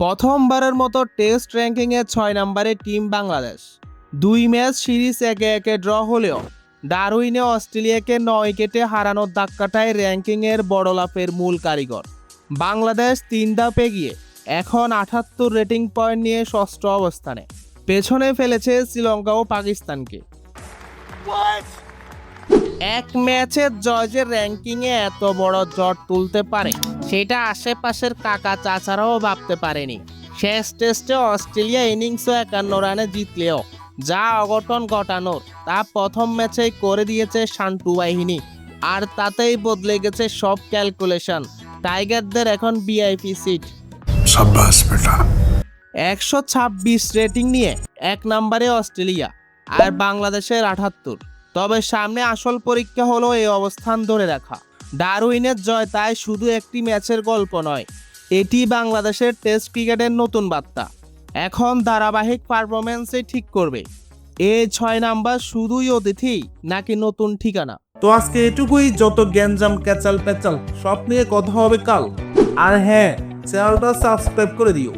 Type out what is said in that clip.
প্রথমবারের মতো টেস্ট র্যাঙ্কিংয়ে 6 নম্বরে টিম বাংলাদেশ। 2 ম্যাচ সিরিজ একে একে ড্র হলেও ডারউইনে অস্ট্রেলিয়াকে 9 উইকেটে হারানোর ধাক্কাটাই র্যাঙ্কিংয়ের বড় লাফের মূল কারিগর। বাংলাদেশ 3 ধাপ এগিয়ে এখন 78 রেটিং পয়েন্ট নিয়ে ষষ্ঠ অবস্থানে, পেছনে ফেলেছে শ্রীলঙ্কা ও পাকিস্তানকে। এক ম্যাচের জয় যে র্যাঙ্কিংয়ে এত বড় জট তুলতে পারে সেটা আশেপাশের কাকা চাচারাও ভাবতে পারেনি। শেষ টেস্টে অস্ট্রেলিয়া ইনিংস 51 রানে জিতলেও যা অঘটন ঘটানোর তা প্রথম ম্যাচেই করে দিয়েছে শান্তু বাহিনী, আর তাতেই বদলে গেছে সব ক্যালকুলেশন। টাইগারদের এখন ভিআইপি সিট। 126 রেটিং নিয়ে 1 নম্বরে অস্ট্রেলিয়া আর বাংলাদেশের 78। তবে সামনে আসল পরীক্ষা হলো এই অবস্থান ধরে রাখা। ডারউইনের জয় তাই শুধু একটি ম্যাচের গল্প নয়, এটি বাংলাদেশের টেস্ট ক্রিকেটের নতুন বার্তা। এখন ধারাবাহিক পারফরমেন্সই ঠিক করবে এই 6 নাম্বার শুধুই অতিথি নাকি নতুন ঠিকানা। তো আজকে এটুকুই, যত গ্যাঞ্জাম ক্যাচাল প্যাচাল সব নিয়ে কথা হবে কাল। আর হ্যাঁ, চ্যানেলটা সাবস্ক্রাইব করে দিও।